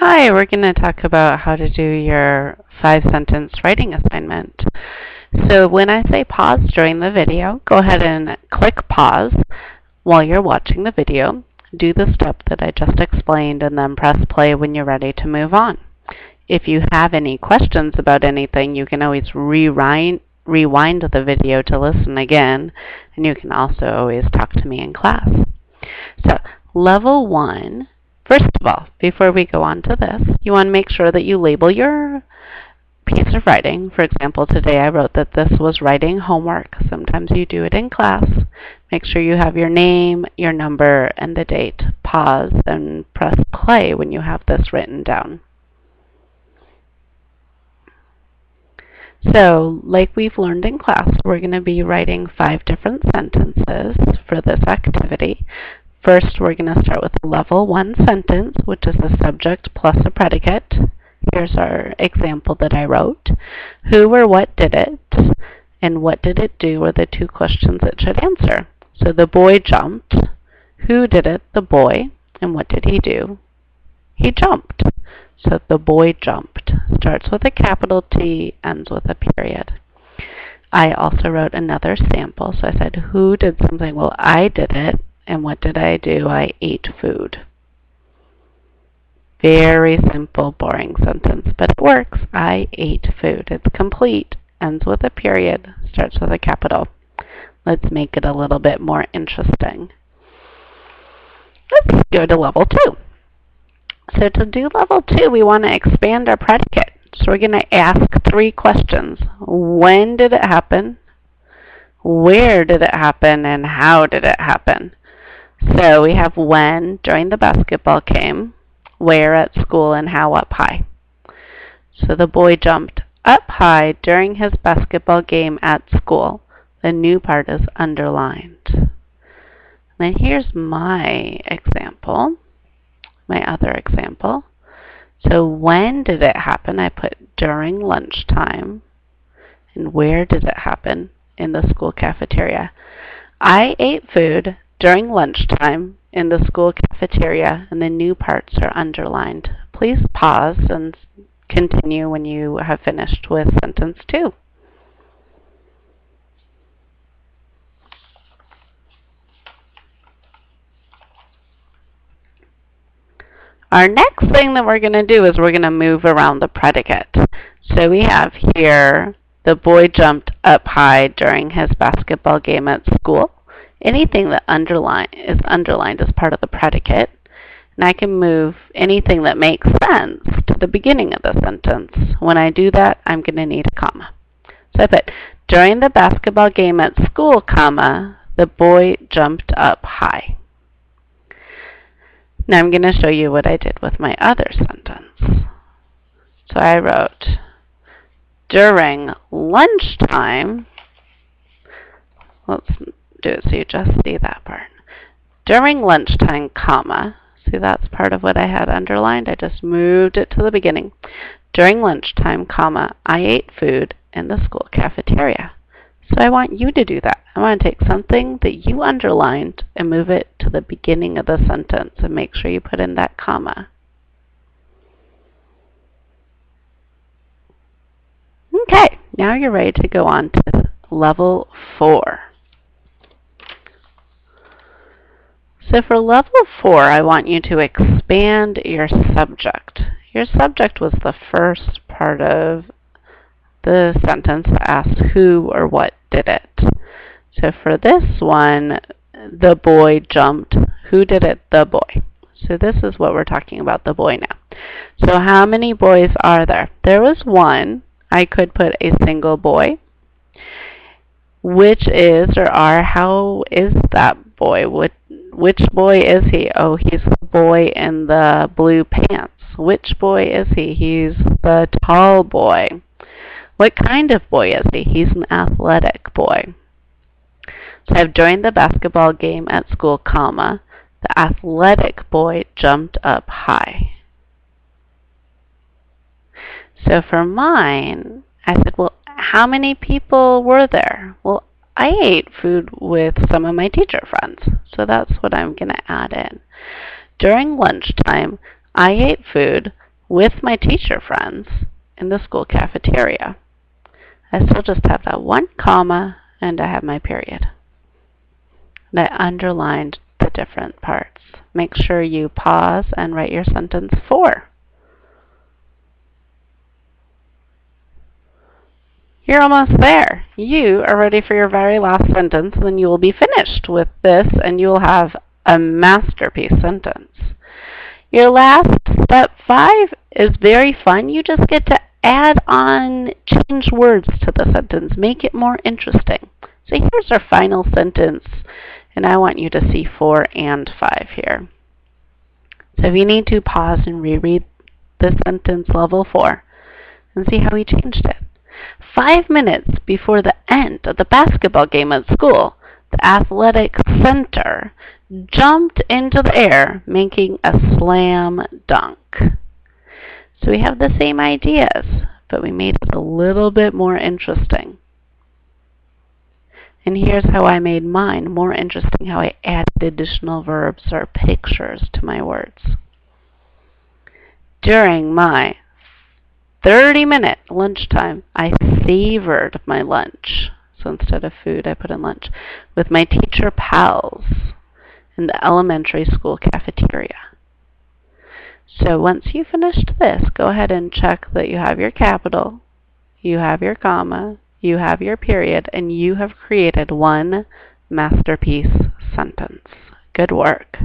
Hi, we're going to talk about how to do your 5-sentence writing assignment. So when I say pause during the video, go ahead and click pause while you're watching the video. Do the step that I just explained and then press play when you're ready to move on. If you have any questions about anything, you can always rewind the video to listen again, and you can also always talk to me in class. So level 1. First of all, before we go on to this, you want to make sure that you label your piece of writing. For example, today I wrote that this was writing homework. Sometimes you do it in class. Make sure you have your name, your number, and the date. Pause and press play when you have this written down. So, like we've learned in class, we're going to be writing 5 different sentences for this activity. First, we're going to start with a level 1 sentence, which is a subject plus a predicate. Here's our example that I wrote. Who or what did it? And what did it do are the 2 questions it should answer. So the boy jumped. Who did it? The boy. And what did he do? He jumped. So the boy jumped. Starts with a capital T, ends with a period. I also wrote another sample. So I said, who did something? Well, I did it. And what did I do? I ate food. Very simple, boring sentence, but it works. I ate food. It's complete. Ends with a period. Starts with a capital. Let's make it a little bit more interesting. Let's go to level 2. So to do level 2, we want to expand our predicate. So we're going to ask 3 questions. When did it happen? Where did it happen? And how did it happen? So we have when during the basketball game, where at school, and how up high. So the boy jumped up high during his basketball game at school. The new part is underlined. Then here's my example, my other example. So when did it happen? I put during lunchtime. And where did it happen? In the school cafeteria. I ate food during lunchtime in the school cafeteria, and the new parts are underlined. Please pause and continue when you have finished with sentence 2. Our next thing that we're going to do is we're going to move around the predicate. So we have here, the boy jumped up high during his basketball game at school. Anything that is underlined as part of the predicate. And I can move anything that makes sense to the beginning of the sentence. When I do that, I'm going to need a comma. So I put, during the basketball game at school, comma, the boy jumped up high. Now I'm going to show you what I did with my other sentence. So I wrote, during lunchtime, let's do it so you just see that part. During lunchtime, comma, see that's part of what I had underlined. I just moved it to the beginning. During lunchtime, comma, I ate food in the school cafeteria. So I want you to do that. I want to take something that you underlined and move it to the beginning of the sentence and make sure you put in that comma. Okay, now you're ready to go on to level 4. So for level 4, I want you to expand your subject. Your subject was the first part of the sentence that asks who or what did it. So for this one, the boy jumped. Who did it? The boy. So this is what we're talking about, the boy now. So how many boys are there? There was one. I could put a single boy. Which is or are, how is that boy? Which boy is he? Oh, he's the boy in the blue pants. Which boy is he? He's the tall boy. What kind of boy is he? He's an athletic boy. So I have during the basketball game at school, comma, the athletic boy jumped up high. So for mine, I said, well, how many people were there? Well, I ate food with some of my teacher friends, so that's what I'm going to add in. During lunchtime, I ate food with my teacher friends in the school cafeteria. I still just have that one comma and I have my period. And I underlined the different parts. Make sure you pause and write your sentence 4. You're almost there. You are ready for your very last sentence, and then you will be finished with this and you will have a masterpiece sentence. Your last step 5 is very fun. You just get to add on, change words to the sentence, make it more interesting. So here's our final sentence, and I want you to see 4 and 5 here. So if you need to, pause and reread this sentence level 4 and see how we changed it. 5 minutes before the end of the basketball game at school, the athletic center jumped into the air, making a slam dunk. So we have the same ideas, but we made it a little bit more interesting. And here's how I made mine more interesting, how I added additional verbs or pictures to my words. During my 30-minute lunchtime, I savored my lunch. So instead of food, I put in lunch with my teacher pals in the elementary school cafeteria. So once you finished this, go ahead and check that you have your capital, you have your comma, you have your period, and you have created one masterpiece sentence. Good work.